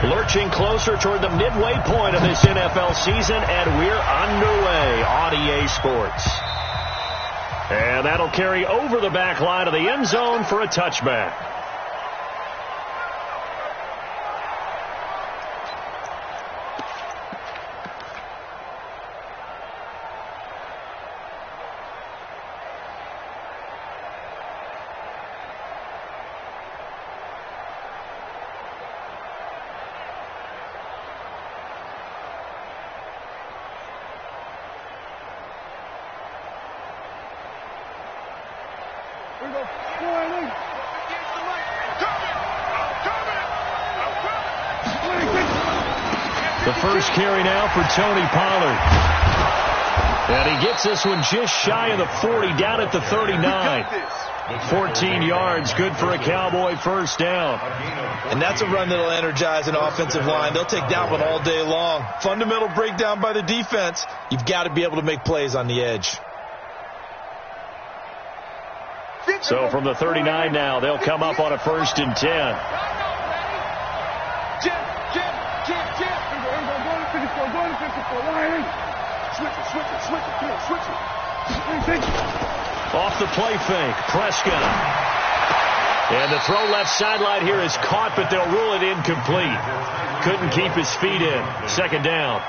Lurching closer toward the midway point of this NFL season, and we're underway on EA Sports. And that'll carry over the back line of the end zone for a touchback. The first carry now for Tony Pollard. And he gets this one just shy of the 40, down at the 39. 14 yards, good for a Cowboy first down. And that's a run that'll energize an offensive line. They'll take that one all day long. Fundamental breakdown by the defense. You've got to be able to make plays on the edge. So from the 39 now, they'll come up on a 1st and 10. Off the play fake, Prescott. And the throw left sideline here is caught, but they'll rule it incomplete. Couldn't keep his feet in. 2nd down.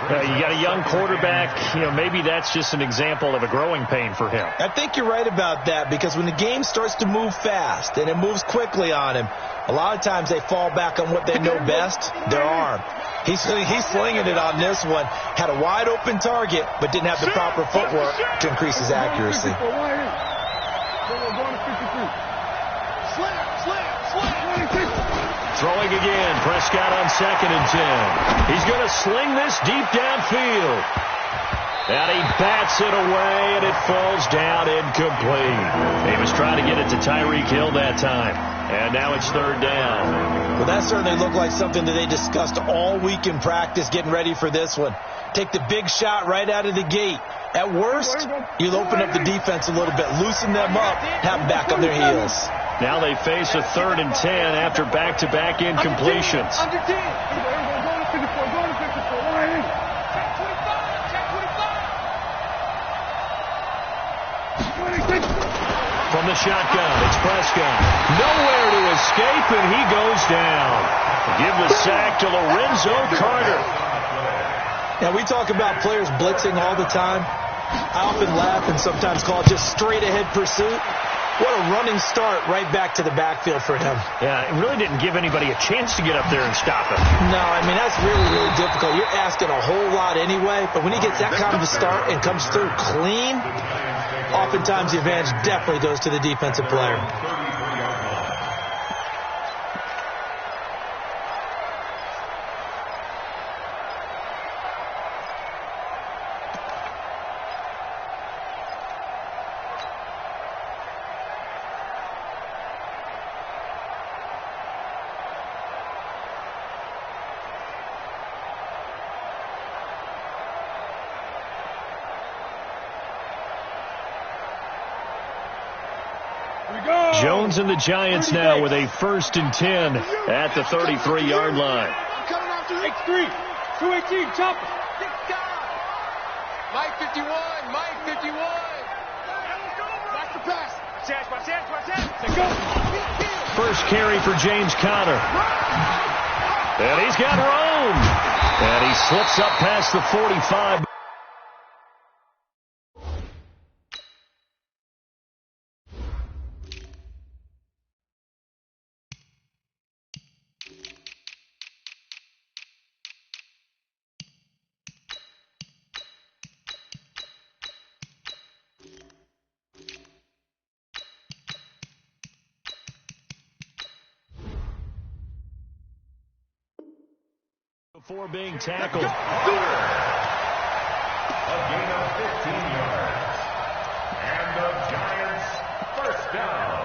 You got a young quarterback, maybe that's just an example of a growing pain for him. I think you're right about that, because when the game starts to move fast and it moves quickly on him, a lot of times they fall back on what they know best, their arm. He's slinging it on this one. Had a wide open target, but didn't have the proper footwork to increase his accuracy. Throwing again, Prescott on 2nd and 10. He's going to sling this deep downfield. And he bats it away, and it falls down incomplete. He was trying to get it to Tyreek Hill that time. And now it's 3rd down. Well, that certainly looked like something that they discussed all week in practice, getting ready for this one. Take the big shot right out of the gate. At worst, you'll open up the defense a little bit, loosen them up, have them back on their heels. Now they face a 3rd and 10 after back-to-back incompletions. From the shotgun, it's Prescott. Nowhere to escape, and he goes down. Give the sack to Lorenzo Carter. Now, we talk about players blitzing all the time. I often laugh and sometimes call it just straight-ahead pursuit. What a running start right back to the backfield for him. Yeah, it really didn't give anybody a chance to get up there and stop him. No, I mean, that's really, really difficult. You're asking a whole lot anyway, but when he gets that kind of a start and comes through clean, oftentimes the advantage definitely goes to the defensive player. Jones and the Giants now with a 1st and 10 at the 33-yard line. X3, 218, chopper. Mike 51, Mike 51. Watch the pass. Let's go. First carry for James Conner. And he's got room. And he slips up past the 45. Before being tackled. A gain of 15 yards. And the Giants first down.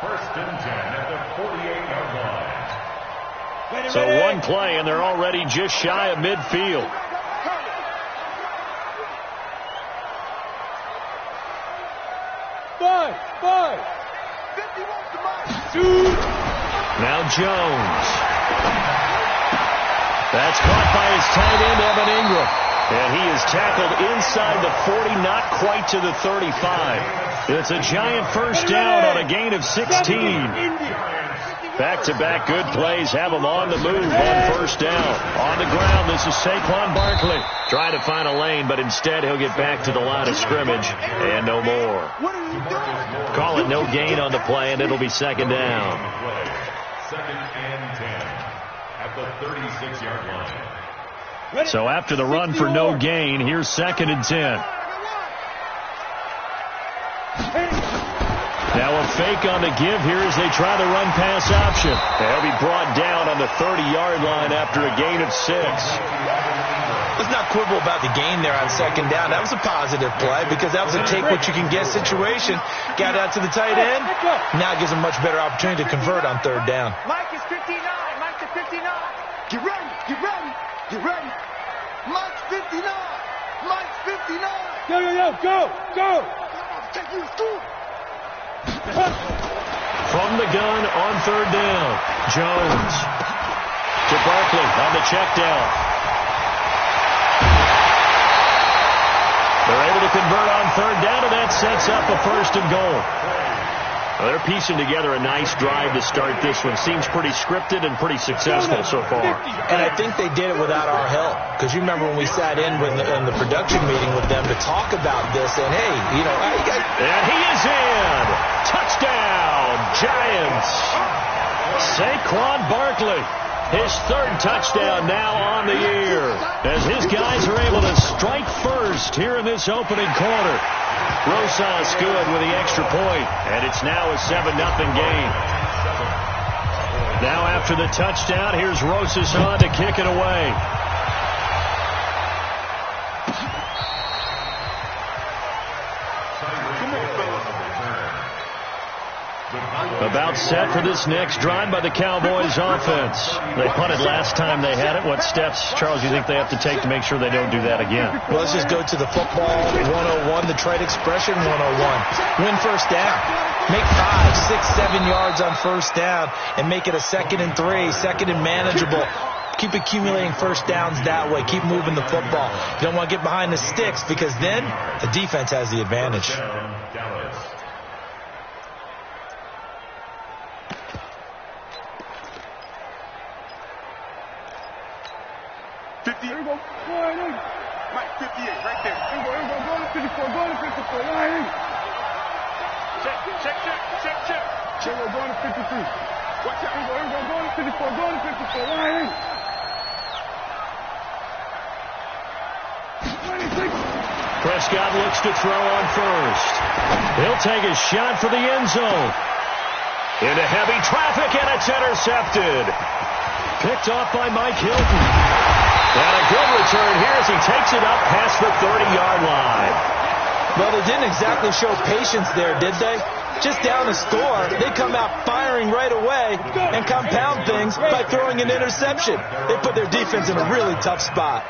1st and 10 at the 48-yard line. So one play, and they're already just shy of midfield. Five. Now Jones. That's caught by his tight end, Evan Ingram. And he is tackled inside the 40, not quite to the 35. It's a Giant first down on a gain of 16. Back-to-back good plays have him on the move on first down. On the ground, this is Saquon Barkley. Trying to find a lane, but instead he'll get back to the line of scrimmage and no more. Call it no gain on the play, and it'll be second down. Second and 10 at the 36-yard line. So after the run for no gain, here's second and 10. Now a fake on the give here as they try the run pass option. They'll be brought down on the 30-yard line after a gain of 6. Let's not quibble about the gain there on second down. That was a positive play because that was a take-what-you-can-get situation. Got out to the tight end. Now it gives him a much better opportunity to convert on third down. Mike is 59. Mike is 59. Get ready. Get ready. Get ready. Mike's 59. Mike's 59. Yo, yo, yo, go. Go. Take you to school. From the gun on third down. Jones to Barkley on the check down. They're able to convert on third down, and that sets up a first and goal. Well, they're piecing together a nice drive to start this one. Seems pretty scripted and pretty successful so far. And I think they did it without our help. Because you remember when we sat in the production meeting with them to talk about this, and hey, you know, and he is in. Touchdown, Giants. Saquon Barkley. His third touchdown now on the year as his guys are able to strike first here in this opening quarter. Rosas good with the extra point, and it's now a 7-0 game. Now after the touchdown, here's Rosas on to kick it away. About set for this next drive by the Cowboys offense. They punted last time they had it. What steps, Charles, do you think they have to take to make sure they don't do that again? Well, let's just go to the football 101, the trade expression 101. Win first down. Make 5, 6, 7 yards on first down and make it a 2nd and 3, 2nd and manageable. Keep accumulating first downs that way. Keep moving the football. You don't want to get behind the sticks because then the defense has the advantage. Here we go. Mike, 58, right there. Here we go. Go to 54. Go to 54. Line. Check. Here we go. Go to 53. Watch out. Here we go. Go to 54. Go to 54. Line. 26. Prescott looks to throw on first. He'll take a shot for the end zone. Into heavy traffic, and it's intercepted. Picked off by Mike Hilton. And a good return here as he takes it up past the 30-yard line. Well, they didn't exactly show patience there, did they? Just down a score, they come out firing right away and compound things by throwing an interception. They put their defense in a really tough spot.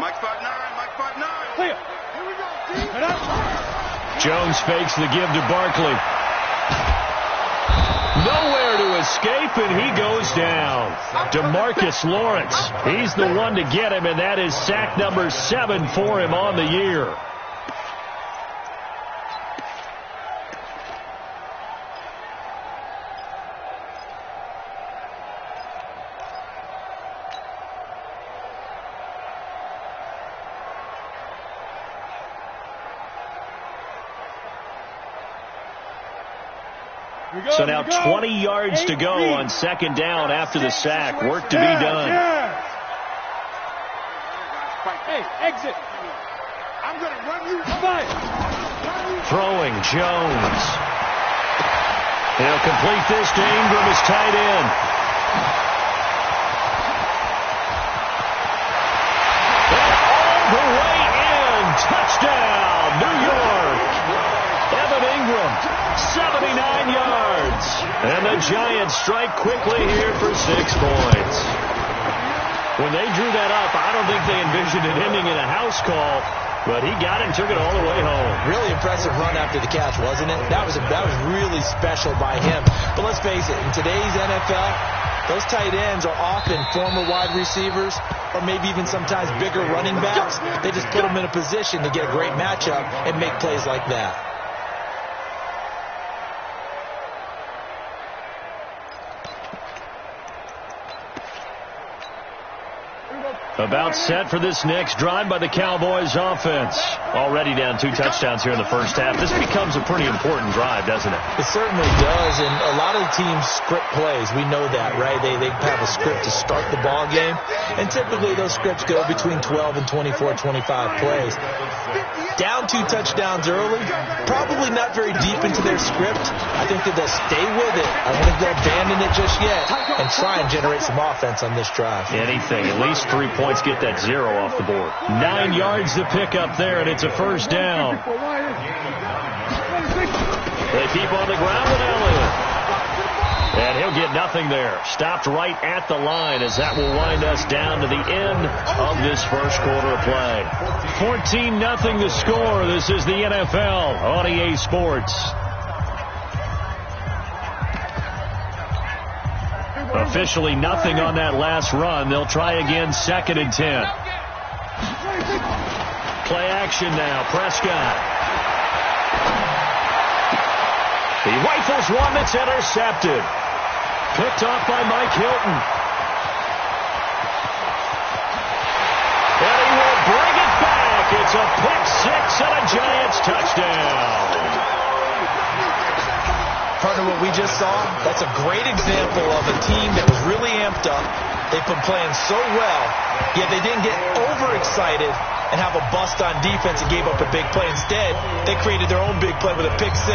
Mike 5'9", Mike 5'9". Here we go. Jones fakes the give to Barkley. Nowhere to escape, and he goes down. DeMarcus Lawrence, he's the one to get him, and that is sack number 7 for him on the year. So now 20 yards to go on second down after the sack. Work to be done. Hey, exit. I'm going to run you. Throwing Jones. He'll complete this to Ingram as tight end. And all the way in. Touchdown, New York. Evan Ingram, 79 yards. And the Giants strike quickly here for 6 points. When they drew that up, I don't think they envisioned it ending in a house call. But he got it and took it all the way home. Really impressive run after the catch, wasn't it? That was really special by him. But let's face it, in today's NFL, those tight ends are often former wide receivers or maybe even sometimes bigger running backs. They just put them in a position to get a great matchup and make plays like that. About set for this next drive by the Cowboys offense. Already down 2 touchdowns here in the first half. This becomes a pretty important drive, doesn't it? It certainly does, and a lot of teams script plays. We know that, right? They have a script to start the ball game, and typically those scripts go between 12 and 24, 25 plays. Down 2 touchdowns early, probably not very deep into their script. I think that they'll stay with it. I don't think they'll abandon it just yet and try and generate some offense on this drive. Anything, at least 3 points, get that 0 off the board. 9 yards to pick up there, and it's a first down. They keep on the ground with Elliott. And he'll get nothing there. Stopped right at the line as that will wind us down to the end of this first quarter of play. 14-0 the score. This is the NFL on EA Sports. Officially nothing on that last run. They'll try again, 2nd and 10. Play action now. Prescott. He rifles one that's intercepted. Picked off by Mike Hilton. And he will bring it back. It's a pick 6 and a Giants touchdown. Partner, what we just saw, that's a great example of a team that was really amped up. They've been playing so well, yet they didn't get overexcited and have a bust on defense and gave up a big play. Instead, they created their own big play with a pick 6.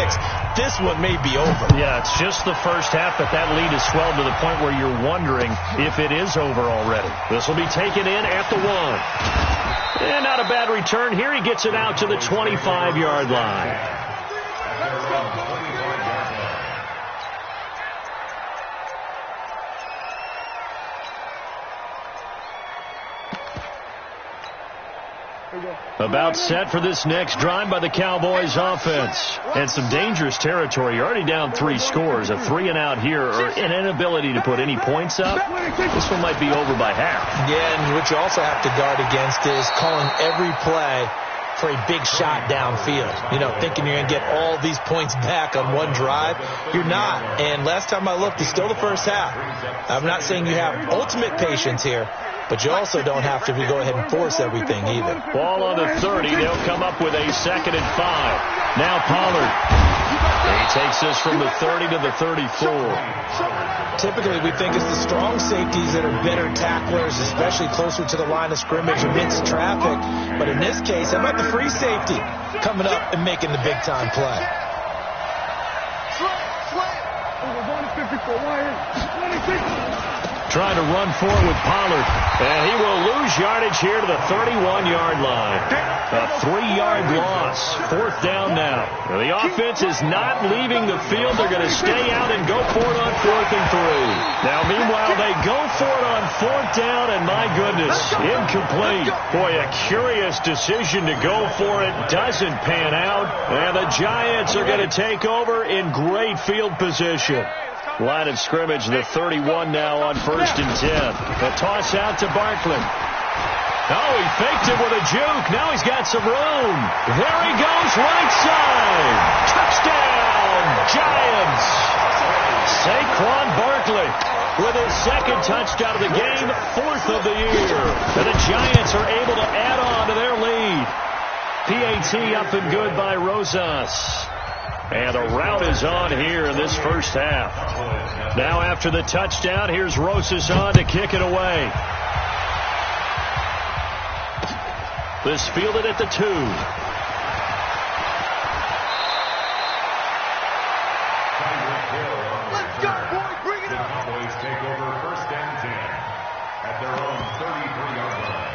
This one may be over. Yeah, it's just the first half, but that lead has swelled to the point where you're wondering if it is over already. This will be taken in at the 1. And not a bad return here. He gets it out to the 25-yard line. About set for this next drive by the Cowboys offense. And some dangerous territory. You're already down 3 scores. A 3 and out here, or an inability to put any points up. This one might be over by half. Yeah, and what you also have to guard against is calling every play for a big shot downfield. You know, thinking you're going to get all these points back on one drive. You're not. And last time I looked, it's still the first half. I'm not saying you have ultimate patience here, but you also don't have to go ahead and force everything either. Ball on the 30. They'll come up with a 2nd and 5. Now Pollard. He takes this from the 30 to the 34. Typically, we think it's the strong safeties that are better tacklers, especially closer to the line of scrimmage amidst traffic. But in this case, how about the free safety coming up and making the big-time play? Trying to run forward with Pollard. And he will lose yardage here to the 31-yard line. A 3-yard loss. 4th down now. The offense is not leaving the field. They're going to stay out and go for it on 4th and 3. Now, meanwhile, they go for it on 4th down, and my goodness, incomplete. Boy, a curious decision to go for it. Doesn't pan out. And the Giants are going to take over in great field position. Line of scrimmage, the 31 now on 1st and 10. A toss out to Barkley. Oh, he faked it with a juke. Now he's got some room. There he goes, right side. Touchdown, Giants. Saquon Barkley with his 2nd touchdown of the game, 4th of the year. And the Giants are able to add on to their lead. PAT up and good by Rosas. And the route is on here in this first half. Now after the touchdown, here's Rosas on to kick it away. This fielded at the 2. Let's go, boy. Bring it The up. Cowboys take over 1st and 10 at their own 33-yard line.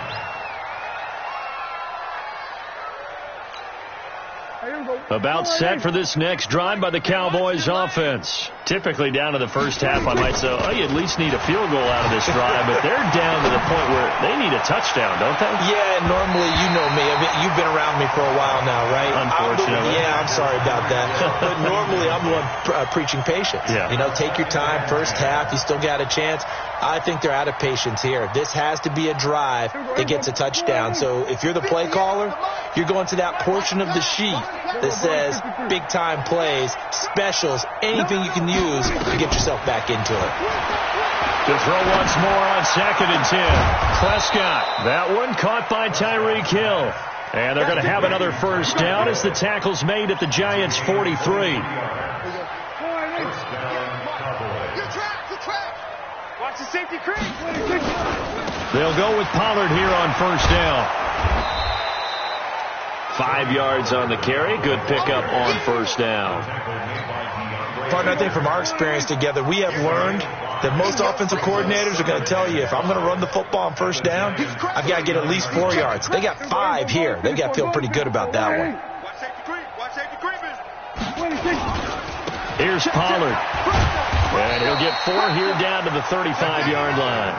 About set for this next drive by the Cowboys offense. Typically down to the first half, I might say, oh, you at least need a field goal out of this drive, but they're down to the point where they need a touchdown, don't they? Yeah, normally, you know me. I mean, you've been around me for a while now, right? Unfortunately. I'm sorry about that. But normally, I'm the one preaching patience. Yeah. You know, take your time. First half, you still got a chance. I think they're out of patience here. This has to be a drive that gets a touchdown. So if you're the play caller, you're going to that portion of the sheet that says big-time plays, specials, anything you can use to get yourself back into it. To throw once more on 2nd and 10. Prescott. That one caught by Tyreek Hill. And they're going to have another first down as the tackle's made at the Giants' 43. Watch the safety crease. They'll go with Pollard here on first down. 5 yards on the carry. Good pickup on first down. Partner, I think from our experience together, we have learned that most offensive coordinators are going to tell you, if I'm going to run the football on first down, I've got to get at least 4 yards. They got 5 here. They've got to feel pretty good about that one. Watch safety crease. Here's Pollard. And he'll get 4 here down to the 35-yard line.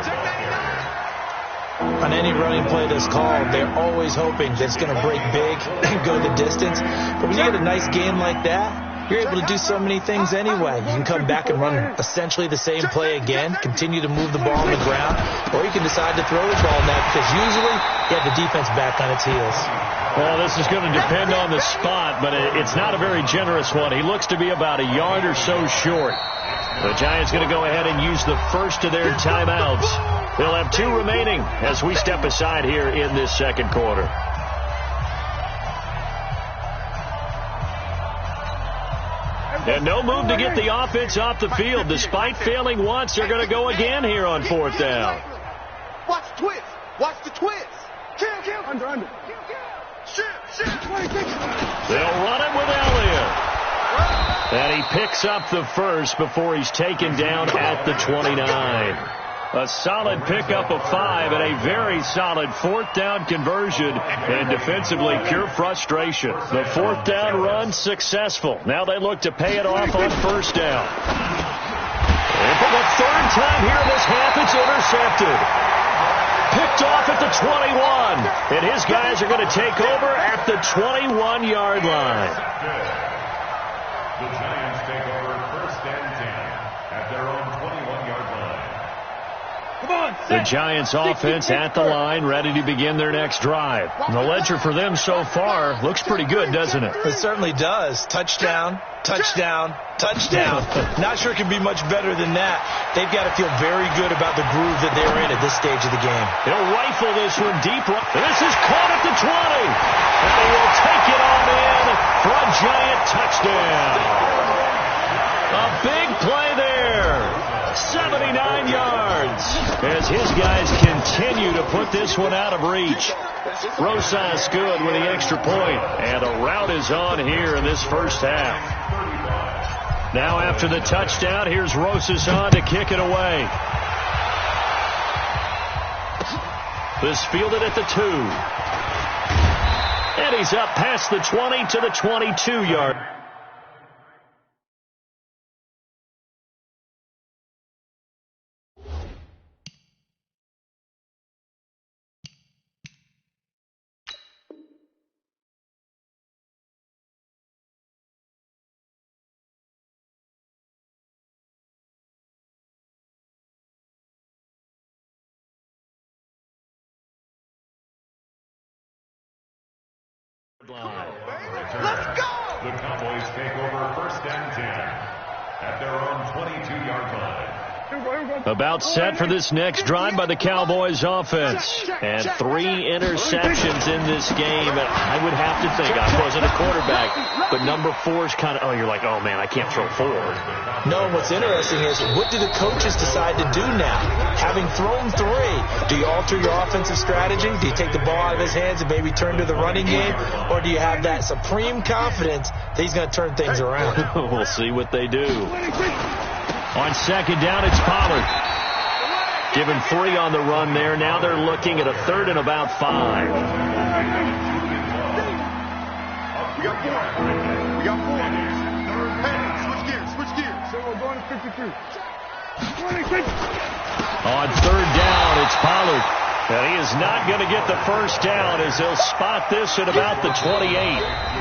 On any running play that's called, they're always hoping that it's going to break big and go the distance. But when you get a nice game like that, you're able to do so many things anyway. You can come back and run essentially the same play again, continue to move the ball on the ground, or you can decide to throw the ball now because usually you have the defense back on its heels. Well, this is going to depend on the spot, but it's not a very generous one. He looks to be about a yard or so short. The Giants going to go ahead and use the first of their timeouts. They'll have 2 remaining as we step aside here in this second quarter. And no move to get the offense off the field. Despite failing once, they're going to go again here on 4th down. Watch the twist. Watch the twist. Kill. Under. Shit. They'll run it with Elliott. And he picks up the first before he's taken down at the 29. A solid pickup of 5 and a very solid 4th down conversion. And defensively, pure frustration. The 4th down run successful. Now they look to pay it off on first down. And for the 3rd time here in this half, it's intercepted. Picked off at the 21. And his guys are going to take over at the 21-yard line. The Giants take over 1st and 10 at their own 21-yard line. The Giants offense at the line, ready to begin their next drive. And the ledger for them so far looks pretty good, doesn't it? It certainly does. Touchdown. Not sure it can be much better than that. They've got to feel very good about the groove that they're in at this stage of the game. He'll rifle this one deep. This is caught at the 20. And he will take it on in for a Giant touchdown. A big play there. 79 yards as his guys continue to put this one out of reach. Rosas good with the extra point, and the route is on here in this first half. Now after the touchdown, here's Rosas on to kick it away. This fielded at the 2. And he's up past the 20 to the 22-yard. Let's go! The Cowboys take over 1st and 10 at their own 22-yard line. About set for this next drive by the Cowboys offense. And 3 interceptions in this game. And I would have to think, I wasn't a quarterback, but number 4 is kind of, you're like, oh man, I can't throw forward. No, what's interesting is, what do the coaches decide to do now? Having thrown 3, do you alter your offensive strategy? Do you take the ball out of his hands and maybe turn to the running game? Or do you have that supreme confidence that he's going to turn things around? We'll see what they do. On 2nd down, it's Pollard. Given 3 on the run there. Now they're looking at a 3rd and about 5. We got 4. Hey, switch gears. 53. 26. On third down, it's Pollard. And he is not going to get the first down as they'll spot this at about the 28.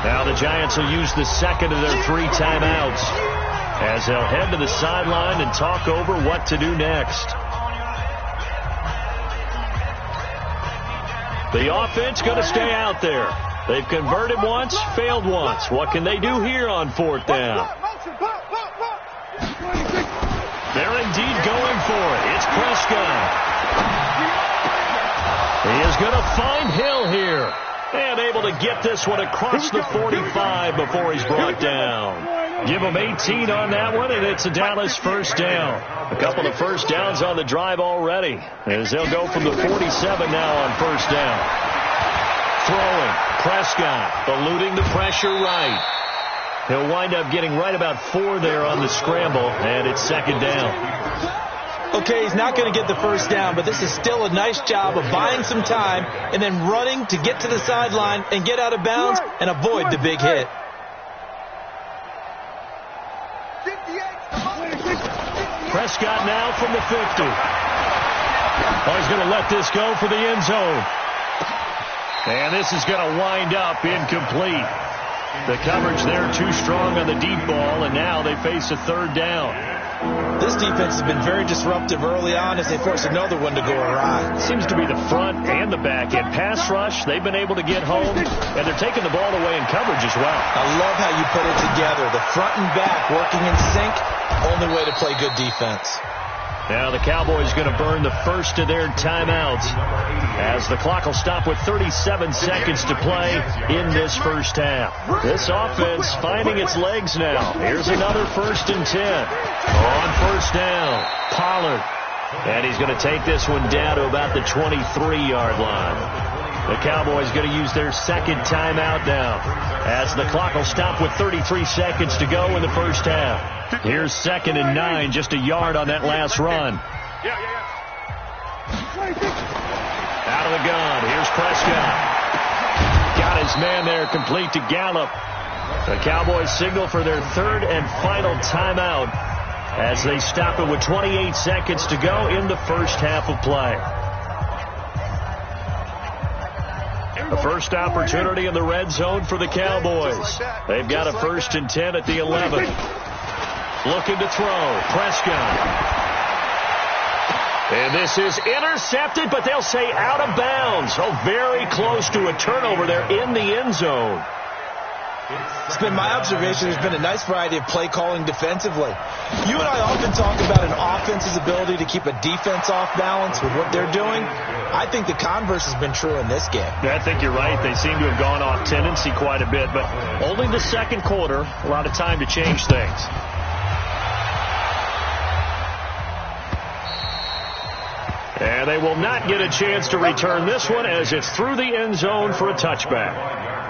Now the Giants will use the second of their 3 timeouts as they'll head to the sideline and talk over what to do next. The offense going to stay out there. They've converted once, failed once. What can they do here on fourth down? They're indeed going for it. It's Prescott. He is going to find Hill here. And able to get this one across the 45 before he's brought down. Give him 18 on that one, and it's a Dallas first down. A couple of first downs on the drive already, as they'll go from the 47 now on first down. Throwing, Prescott eluding the pressure right. He'll wind up getting right about 4 there on the scramble, and it's second down. Okay, he's not going to get the first down, but this is still a nice job of buying some time and then running to get to the sideline and get out of bounds and avoid the big hit. Prescott now from the 50. Oh, he's going to let this go for the end zone. And this is going to wind up incomplete. The coverage there too strong on the deep ball, and now they face a third down. This defense has been very disruptive early on as they force another one to go awry. Seems to be the front and the back end. Pass rush, they've been able to get home, and they're taking the ball away in coverage as well. I love how you put it together. The front and back working in sync, only way to play good defense. Now the Cowboys going to burn the first of their timeouts as the clock will stop with 37 seconds to play in this first half. This offense finding its legs now. Here's another 1st and 10. On first down, Pollard. And he's going to take this one down to about the 23-yard line. The Cowboys going to use their second timeout now as the clock will stop with 33 seconds to go in the first half. Here's 2nd and 9, just a yard on that last run. Out of the gun, here's Prescott. Got his man there, complete to Gallup. The Cowboys signal for their 3rd and final timeout as they stop it with 28 seconds to go in the first half of play. The first opportunity in the red zone for the Cowboys. They've got a 1st and 10 at the 11. Looking to throw, Prescott. And this is intercepted, but they'll say out of bounds. Oh, very close to a turnover there in the end zone. It's been my observation there's been a nice variety of play calling defensively. You and I often talk about an offense's ability to keep a defense off balance with what they're doing. I think the converse has been true in this game. Yeah, I think you're right. They seem to have gone off tendency quite a bit, but only the second quarter, a lot of time to change things. And they will not get a chance to return this one as it's through the end zone for a touchback.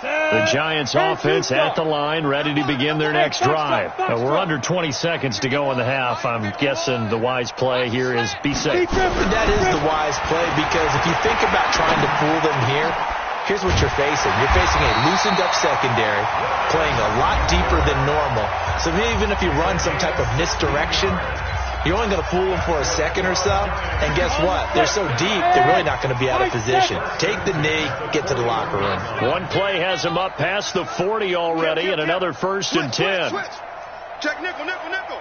The Giants offense at the line, ready to begin their next drive. We're under 20 seconds to go in the half. I'm guessing the wise play here is be safe. That is the wise play, because if you think about trying to fool them here, here's what you're facing. You're facing a loosened up secondary, playing a lot deeper than normal. So even if you run some type of misdirection, you're only going to fool them for a second or so. And guess what? They're so deep, they're really not going to be out of position. Take the knee, get to the locker room. One play has them up past the 40 already, and another 1st and 10. Check nickel, nickel, nickel.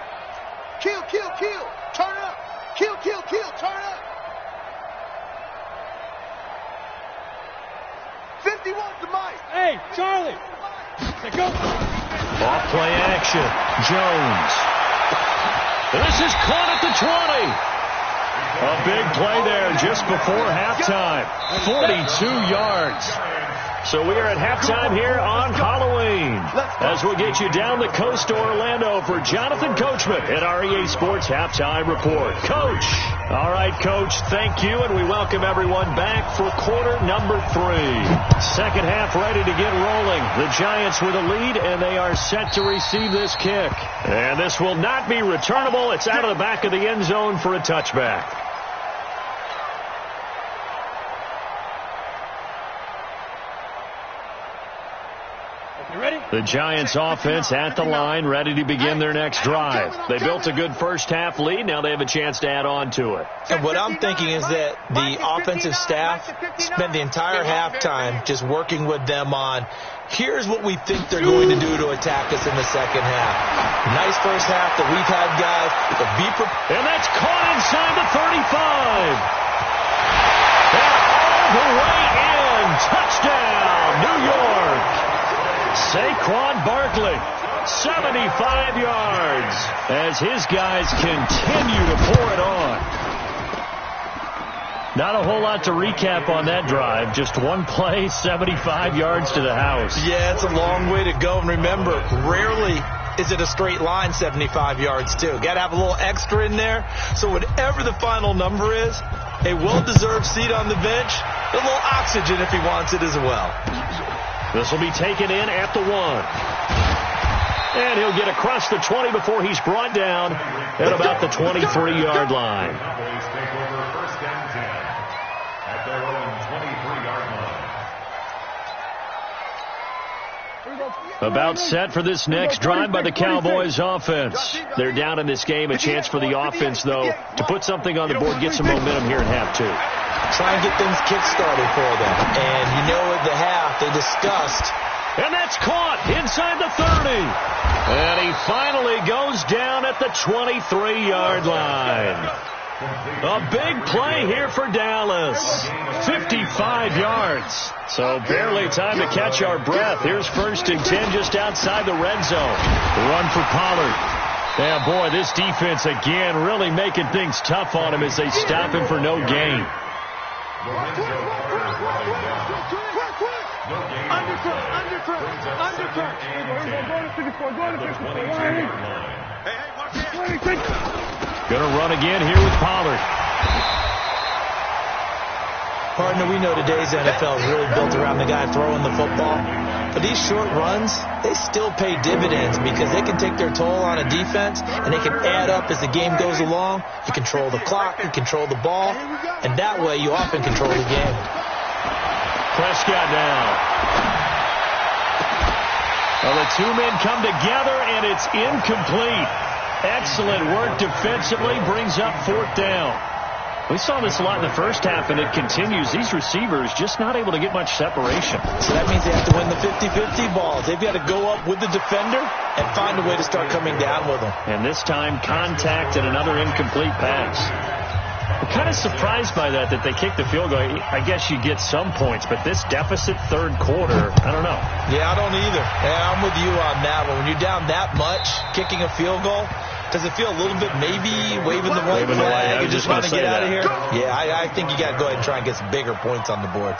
Kill, kill, kill. Turn up. Kill, kill, kill. Turn up. 51's the mic. Hey, Charlie. Go. Off play action. Jones. This is caught at the 20. A big play there just before halftime. 42 yards. So we are at halftime here on Halloween as we'll get you down the coast to Orlando for Jonathan Coachman at our EA Sports Halftime Report. Coach. All right, Coach, thank you, and we welcome everyone back for quarter number 3. Second half ready to get rolling. The Giants with a lead, and they are set to receive this kick. And this will not be returnable. It's out of the back of the end zone for a touchback. The Giants offense at the line, ready to begin their next drive. They built a good first half lead. Now they have a chance to add on to it. And what I'm thinking is that the offensive staff spent the entire halftime just working with them on, here's what we think they're going to do to attack us in the second half. Nice first half that we've had, guys. But be prepared. And that's caught inside the 35. And all the way in. Touchdown, New York. Saquon Barkley, 75 yards, as his guys continue to pour it on. Not a whole lot to recap on that drive. Just one play, 75 yards to the house. Yeah, it's a long way to go. And remember, rarely is it a straight line 75 yards, too. Got to have a little extra in there. So whatever the final number is, a well-deserved seat on the bench, a little oxygen if he wants it as well. This will be taken in at the 1. And he'll get across the 20 before he's brought down at about the 23-yard line. Cowboys take over first and 10 at their own 23-yard line. About set for this next drive by the Cowboys offense. They're down in this game. A chance for the offense, though, to put something on the board, get some momentum here in half 2. Try and get things kick-started for them. And you know at the half, they discussed. And that's caught inside the 30. And he finally goes down at the 23-yard line. A big play here for Dallas. 55 yards. So barely time to catch our breath. Here's first and 10 just outside the red zone. Run for Pollard. Yeah, boy, this defense again really making things tough on him as they stop him for no gain. Gonna run again here with Pollard. Partner, we know today's NFL is really built around the guy throwing the football. But these short runs, they still pay dividends because they can take their toll on a defense and they can add up as the game goes along. You control the clock, you control the ball, and that way you often control the game. Prescott down. Well, the two men come together and it's incomplete. Excellent work defensively, brings up fourth down. We saw this a lot in the first half, and it continues. These receivers just not able to get much separation. So that means they have to win the 50-50 balls. They've got to go up with the defender and find a way to start coming down with them. And this time, contact and another incomplete pass. I'm kind of surprised by that they kicked the field goal. I guess you get some points, but this deficit third quarter, I don't know. Yeah, I don't either. Yeah, I'm with you on that one. When you're down that much, kicking a field goal, does it feel a little bit maybe waving the white flag and just want to get out of here? Yeah, I think you got to go ahead and try and get some bigger points on the board.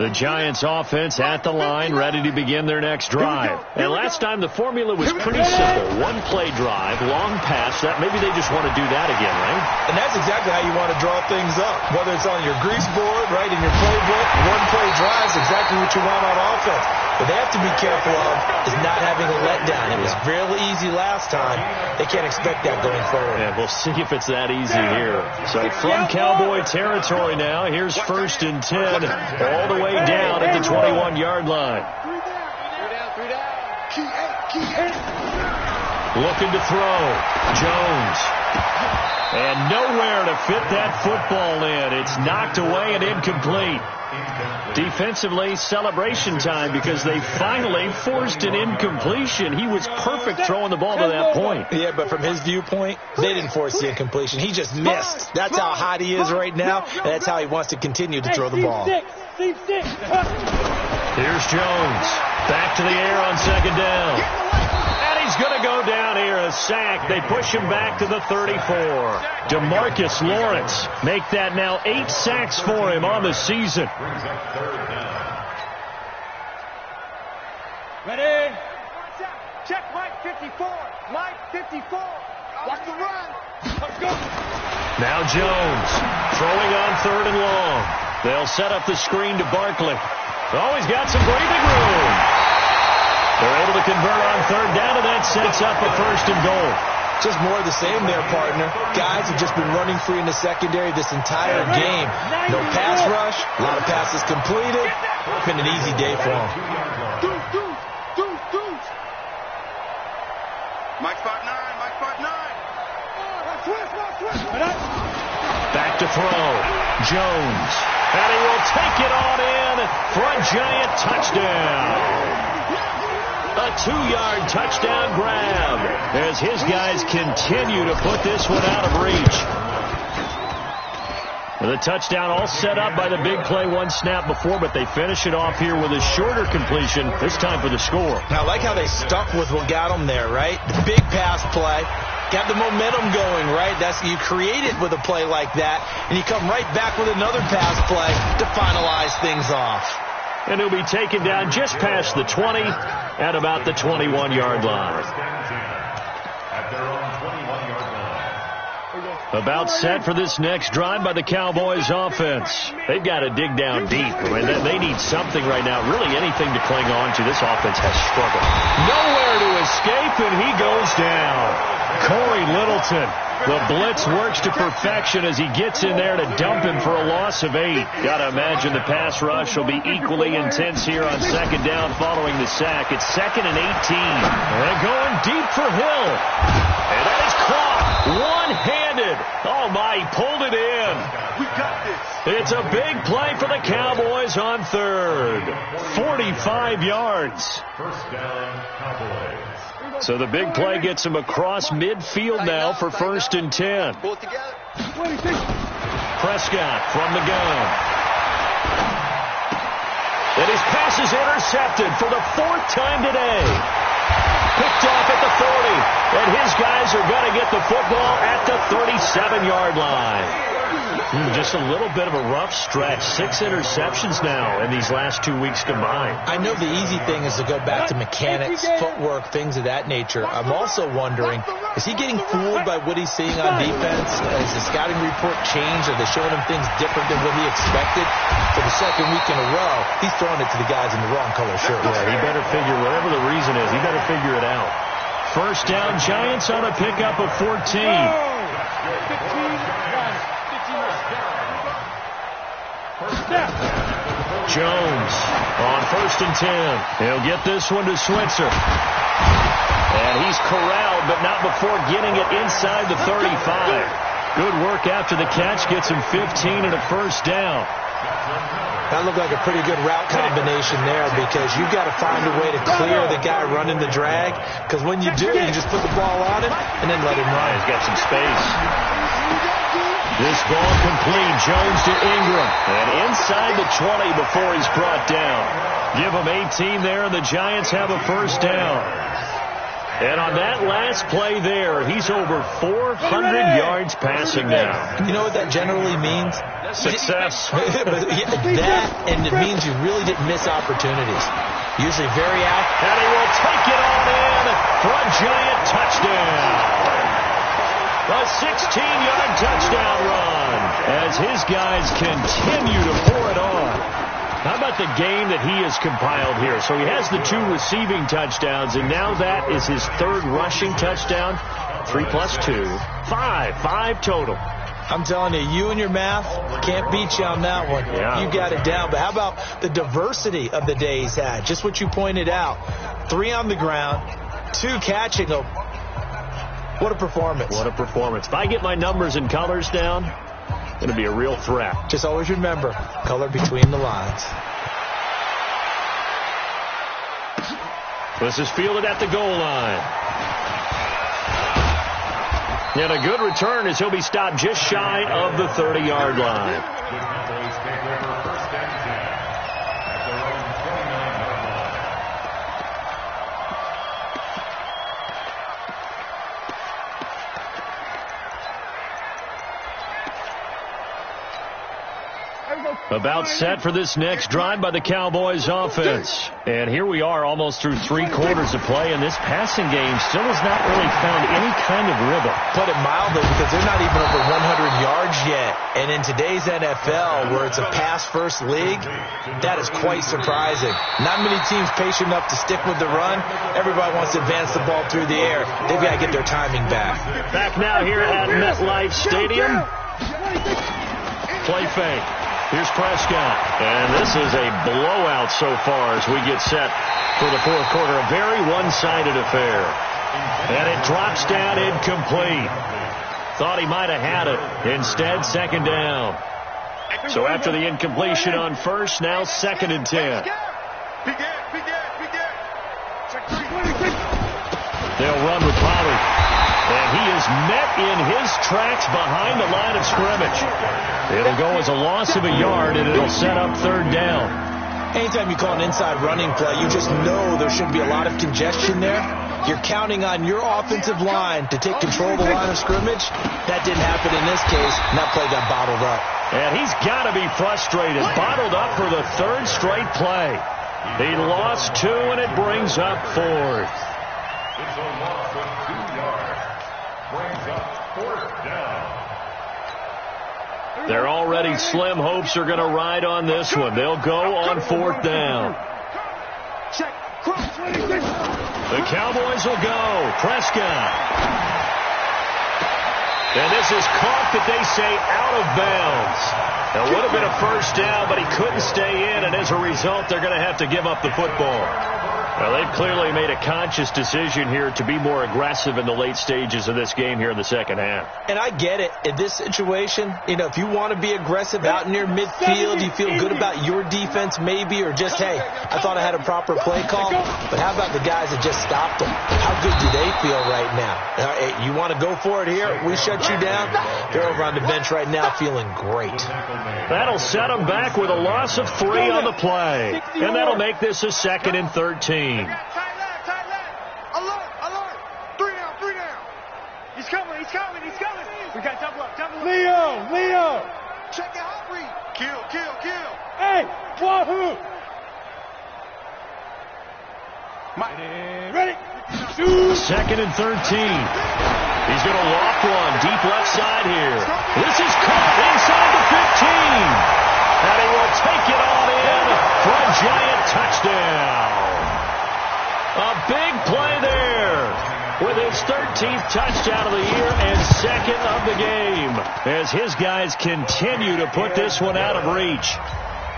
The Giants offense at the line, ready to begin their next drive. And last time the formula was pretty simple. One play drive, long pass. That maybe they just want to do that again, right? And that's exactly how you want to draw things up. Whether it's on your grease board, right, in your playbook, one play drive is exactly what you want on offense. What they have to be careful of is not having a letdown. It was really easy last time. They can't expect that going forward. Yeah, we'll see if it's that easy here. So from Cowboy territory now, here's first and 10, all the way down at the 21-yard line. Looking to throw. Jones. And nowhere to fit that football in. It's knocked away and incomplete. Defensively, celebration time because they finally forced an incompletion. He was perfect throwing the ball to that point. Yeah, but from his viewpoint, they didn't force the incompletion. He just missed. That's how hot he is right now, and that's how he wants to continue to throw the ball. Here's Jones. Back to the air on second down. And he's he's going to go down here. A sack. They push him back to the 34. DeMarcus Lawrence make that now 8 sacks for him on the season. Ready? Check Mike 54. Mike 54. Watch the run. Let's go. Now Jones throwing on 3rd and long. They'll set up the screen to Barkley. Oh, he's got some breathing room. They're able to convert on 3rd down, and that sets up a 1st and goal. Just more of the same there, partner. Guys have just been running free in the secondary this entire game. No pass rush, a lot of passes completed. Been an easy day for them. Mike spot 9. Mike spot 9. Back to throw. Jones. And he will take it on in for a giant touchdown. A 2-yard touchdown grab as his guys continue to put this one out of reach. The touchdown all set up by the big play 1 snap before, but they finish it off here with a shorter completion, this time for the score. Now, I like how they stuck with what got them there, right? The big pass play. Got the momentum going, right? You create it with a play like that, and you come right back with another pass play to finalize things off. And he'll be taken down just past the 20 at about the 21-yard line. About set for this next drive by the Cowboys offense. They've got to dig down deep. I mean, they need something right now, really anything to cling on to. This offense has struggled. Nowhere to escape, and he goes down. Corey Littleton. The blitz works to perfection as he gets in there to dump him for a loss of 8. Got to imagine the pass rush will be equally intense here on 2nd down following the sack. It's 2nd and 18. And going deep for Hill. And that is caught one-handed. Oh, my, he pulled it in. We got this. It's a big play for the Cowboys on 3rd. 45 yards. 1st down, Cowboys. So the big play gets him across midfield now for 1st and 10. Pull it together. Prescott from the gun. And his pass is intercepted for the 4th time today. Picked off at the 40. And his guys are going to get the football at the 37-yard line. Just a little bit of a rough stretch. 6 interceptions now in these last 2 weeks combined. I know the easy thing is to go back to mechanics, footwork, things of that nature. I'm also wondering, is he getting fooled by what he's seeing on defense? Has the scouting report changed? Are they showing him things different than what he expected? For the 2nd week in a row, he's throwing it to the guys in the wrong color shirt. Yeah, he better figure, whatever the reason is, he better figure it out. 1st down, Giants on a pickup of 14. Jones on 1st and 10. He'll get this one to Switzer. And he's corralled, but not before getting it inside the 35. Good work after the catch. Gets him 15 and a 1st down. That looked like a pretty good route combination there because you've got to find a way to clear the guy running the drag. Because when you do, you just put the ball on him and then let him run. He's got some space. This ball complete. Jones to Ingram. And inside the 20 before he's brought down. Give him 18 there, and the Giants have a 1st down. And on that last play there, he's over 400 yards passing now. You know what that generally means? Success. That, and it means you really didn't miss opportunities. Usually very out. And he will take it on in for a giant touchdown. A 16-yard touchdown run as his guys continue to pour it on. How about the game that he has compiled here? So he has the 2 receiving touchdowns, and now that is his 3rd rushing touchdown. 3 plus 2, 5 total. I'm telling you, you and your math can't beat you on that one. Yeah. You got it down. But how about the diversity of the day he's had? Just what you pointed out. 3 on the ground, 2 catching them. What a performance. What a performance. If I get my numbers and colors down, it's going to be a real threat. Just always remember, color between the lines. This is fielded at the goal line. And a good return as he'll be stopped just shy of the 30-yard line. About set for this next drive by the Cowboys offense. And here we are almost through 3 quarters of play, and this passing game still has not really found any kind of rhythm. Put it mildly, because they're not even over 100 yards yet. And in today's NFL, where it's a pass-first league, that is quite surprising. Not many teams patient enough to stick with the run. Everybody wants to advance the ball through the air. They've got to get their timing back. Back now here at MetLife Stadium. Play fake. Here's Prescott. And this is a blowout so far as we get set for the fourth quarter. A very one-sided affair. And it drops down incomplete. Thought he might have had it. Instead, second down. So after the incompletion on first, now 2nd and 10. They'll run with Pollard. And he is met in his tracks behind the line of scrimmage. It'll go as a loss of a yard, and it'll set up 3rd down. Anytime you call an inside running play, you just know there should be a lot of congestion there. You're counting on your offensive line to take control of the line of scrimmage. That didn't happen in this case, and that play got bottled up. And he's got to be frustrated. Bottled up for the 3rd straight play. He lost 2, and it brings up 4th. It's a loss of 2 yards. Brings up 4th down. They're already slim hopes are going to ride on this one. They'll go on 4th down. The Cowboys will go. Prescott. And this is caught, but they say out of bounds. It would have been a 1st down, but he couldn't stay in, and as a result, they're going to have to give up the football. Well, they've clearly made a conscious decision here to be more aggressive in the late stages of this game here in the second half. And I get it. In this situation, if you want to be aggressive out near midfield, you feel good about your defense maybe, or just, hey, I thought I had a proper play call. But how about the guys that just stopped them? How good do they feel right now? Hey, you want to go for it here? We shut you down? They're over on the bench right now feeling great. That'll set them back with a loss of 3 on the play. And that'll make this a 2nd and 13. Tight left. Alert. 3 down. He's coming. We got double up. Leo. Check it out, Reed. Kill. Hey, Wahoo. Ready. Shoot. 2nd and 13. He's going to loft one deep left side here. This is caught inside the 15. And he will take it on in for a giant touchdown. A big play there with his 13th touchdown of the year and 2nd of the game as his guys continue to put this one out of reach.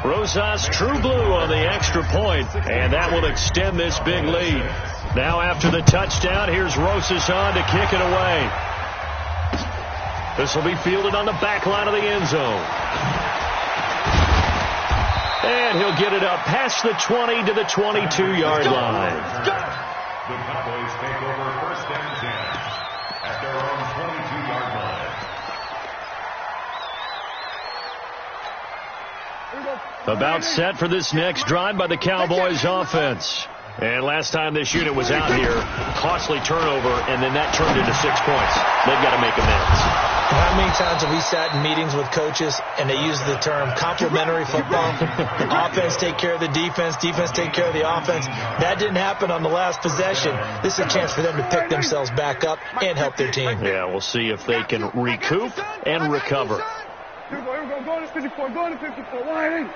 Rosas true blue on the extra point, and that will extend this big lead. Now after the touchdown, here's Rosas on to kick it away. This will be fielded on the back line of the end zone. And he'll get it up past the 20 to the 22-yard line. The Cowboys take over 1st and 10 at their own 22-yard line. About set for this next drive by the Cowboys offense. And last time this unit was out here, costly turnover, and then that turned into 6 points. They've got to make amends. How many times have we sat in meetings with coaches and they use the term complementary football? Offense take care of the defense take care of the offense. That didn't happen on the last possession. This is a chance for them to pick themselves back up and help their team. Yeah, we'll see if they can recoup and recover. Here we go. Go to 54. Line in.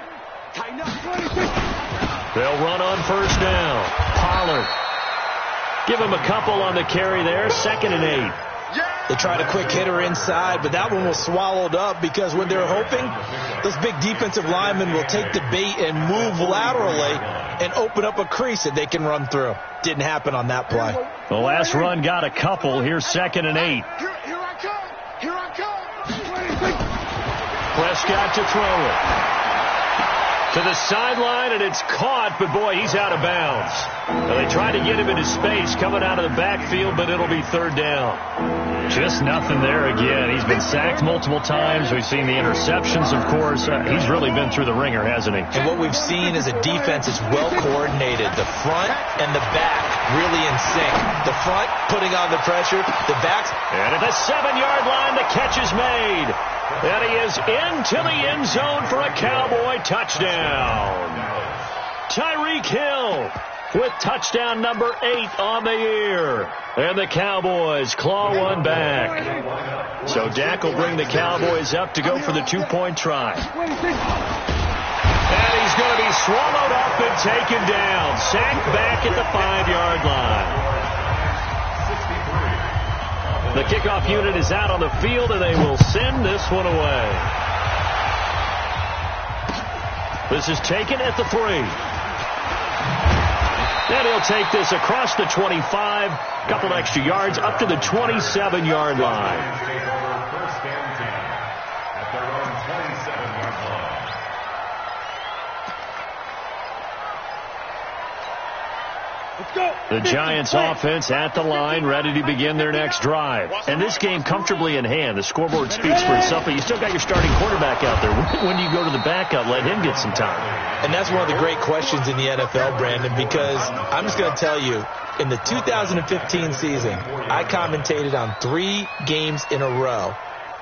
Tighten up. They'll run on 1st down. Pollard. Give him a couple on the carry there. 2nd and 8. They tried a quick hitter inside, but that one was swallowed up because what they're hoping, those big defensive linemen will take the bait and move laterally and open up a crease that they can run through. Didn't happen on that play. The last run got a couple. Here's 2nd and 8. Here I come. Prescott to throw it. To the sideline, and it's caught, but boy, he's out of bounds. Well, they tried to get him into space coming out of the backfield, but it'll be 3rd down. Just nothing there again. He's been sacked multiple times. We've seen the interceptions, of course. He's really been through the ringer, hasn't he? And what we've seen is a defense that's well coordinated. The front and the back really in sync. The front putting on the pressure, the backs. And at the 7-yard line, the catch is made. And he is into the end zone for a Cowboy touchdown. Tyreek Hill with touchdown number 8 on the year. And the Cowboys claw one back. So Dak will bring the Cowboys up to go for the 2-point try. And he's going to be swallowed up and taken down. Sacked back at the 5-yard line. The kickoff unit is out on the field, and they will send this one away. This is taken at the 3. And he'll take this across the 25, couple extra yards, up to the 27-yard line. First and 10 at their own 27-yard line. The Giants offense at the line, ready to begin their next drive. And this game comfortably in hand. The scoreboard speaks for itself, but you still got your starting quarterback out there. When do you go to the backup, let him get some time? And that's one of the great questions in the NFL, Brandon, because I'm just going to tell you, in the 2015 season, I commentated on 3 games in a row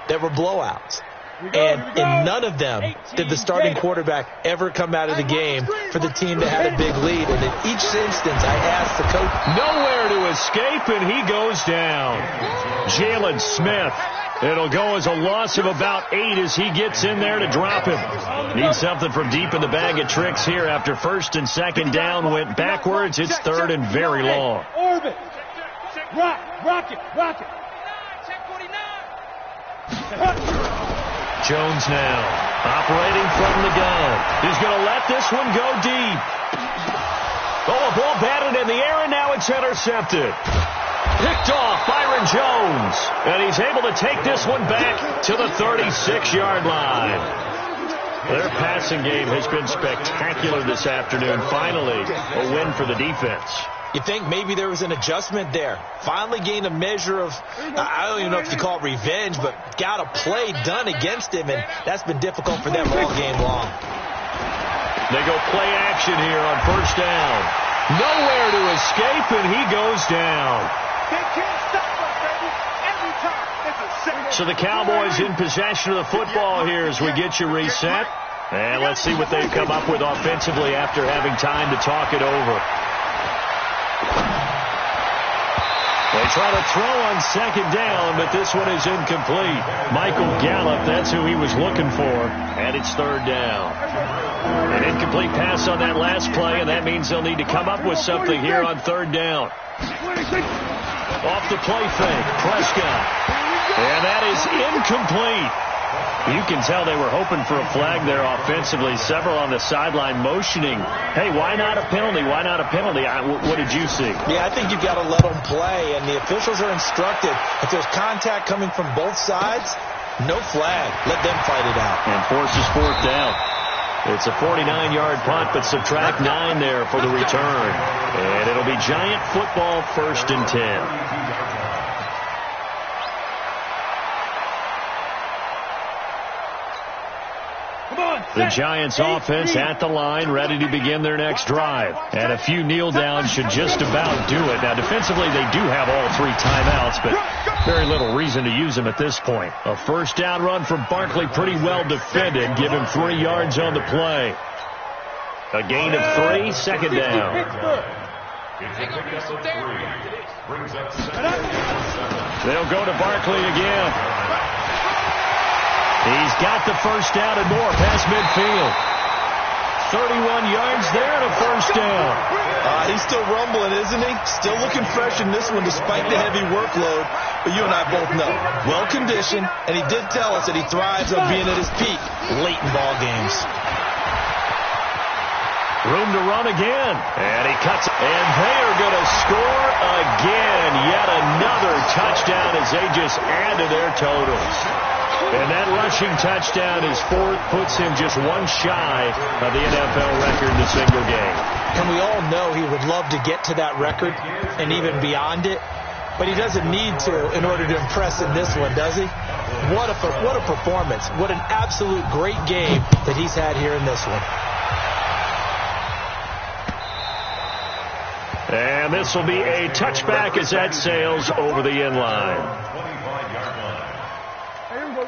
that were blowouts. And in none of them did the starting quarterback ever come out of the game for the team that had a big lead. And in each instance, I asked the coach. Nowhere to escape, and he goes down. Jalen Smith. It'll go as a loss of about 8 as he gets in there to drop him. Needs something from deep in the bag of tricks here after first and second down went backwards. It's third and very long. Orbit. Rock it. Jones now operating from the gun. He's going to let this one go deep. Oh, a ball batted in the air, and now it's intercepted. Picked off Byron Jones. And he's able to take this one back to the 36-yard line. Their passing game has been spectacular this afternoon. Finally, a win for the defense. You think maybe there was an adjustment there. Finally gained a measure of, I don't even know if you call it revenge, but got a play done against him, and that's been difficult for them all game long. They go play action here on first down. Nowhere to escape, and he goes down. They can't stop us, baby. Every time it's a second. So the Cowboys in possession of the football here as we get you reset. And let's see what they've come up with offensively after having time to talk it over. They try to throw on second down, but this one is incomplete. Michael Gallup, that's who he was looking for, and it's third down. An incomplete pass on that last play, and that means they'll need to come up with something here on third down. Off the play fake, Prescott. And that is incomplete. You can tell they were hoping for a flag there offensively. Several on the sideline motioning, hey, why not a penalty? Why not a penalty? What did you see? Yeah, I think you've got to let them play, and the officials are instructed. If there's contact coming from both sides, no flag. Let them fight it out. And forces fourth down. It's a 49-yard punt, but subtract 9 there for the return. And it'll be Giant football, first and 10. The Giants offense at the line, ready to begin their next drive. And a few kneel downs should just about do it. Now, defensively, they do have all 3 timeouts, but very little reason to use them at this point. A first down run from Barkley, pretty well defended. Give him 3 yards on the play. A gain of 3, second down. They'll go to Barkley again. He's got the first down and more past midfield. 31 yards there and a first down. He's still rumbling, isn't he? Still looking fresh in this one despite the heavy workload. But you and I both know, well-conditioned, and he did tell us that he thrives on being at his peak late in ball games. Room to run again. And he cuts. And they are going to score again. Yet another touchdown as they just add to their totals. And that rushing touchdown is 4th, puts him just 1 shy of the NFL record in a single game. And we all know he would love to get to that record and even beyond it, but he doesn't need to in order to impress in this one, does he? What a performance. What an absolute great game that he's had here in this one. And this will be a touchback as that sails over the end line.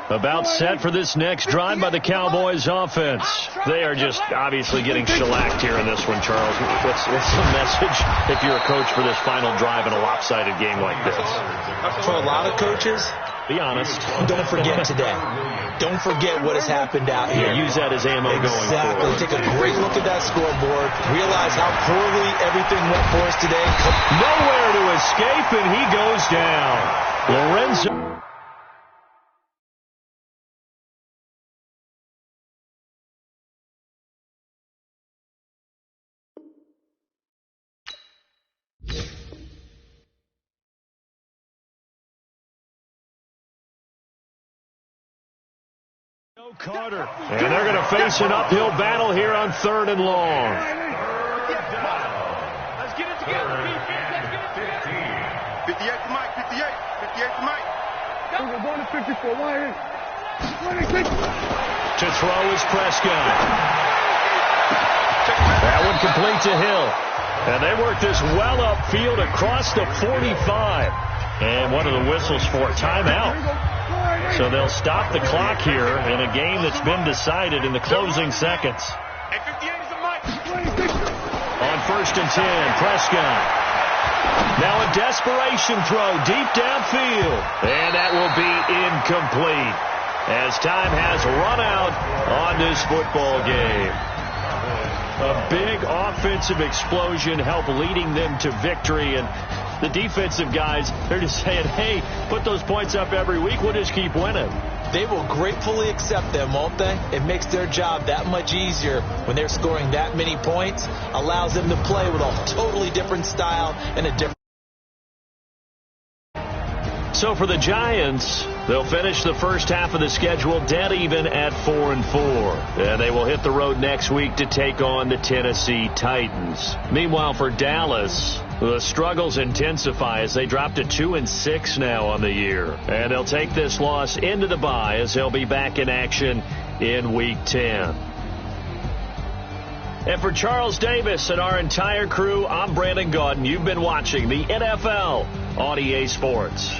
About set for this next drive by the Cowboys offense. They are just obviously getting shellacked here in this one, Charles. What's the message if you're a coach for this final drive in a lopsided game like this? For a lot of coaches, be honest. Don't forget today. Don't forget what has happened out here. Use that as ammo going forward. Exactly. Take a great look at that scoreboard. Realize how poorly everything went for us today. Nowhere to escape, and he goes down. Lorenzo. Carter. And they're going to face an uphill battle here on 3rd and long. Let's get it together, defense. Let's get it together. 58 to Mike. 58. 58 to Mike. We're going to 54. 26. To throw is Prescott. That one complete to Hill. And they work this well upfield across the 45. And what are the whistles for? Timeout. So they'll stop the clock here in a game that's been decided in the closing seconds. On 1st and 10, Prescott. Now a desperation throw deep downfield. And that will be incomplete as time has run out on this football game. A big offensive explosion helped leading them to victory, and the defensive guys, they're just saying, hey, put those points up every week. We'll just keep winning. They will gratefully accept them, won't they? It makes their job that much easier when they're scoring that many points. Allows them to play with a totally different style and a different. So for the Giants, they'll finish the first half of the schedule dead even at 4-4. And they will hit the road next week to take on the Tennessee Titans. Meanwhile, for Dallas, the struggles intensify as they drop to 2-6 now on the year. And they'll take this loss into the bye as they'll be back in action in Week 10. And for Charles Davis and our entire crew, I'm Brandon Gaudin. You've been watching the NFL on EA Sports.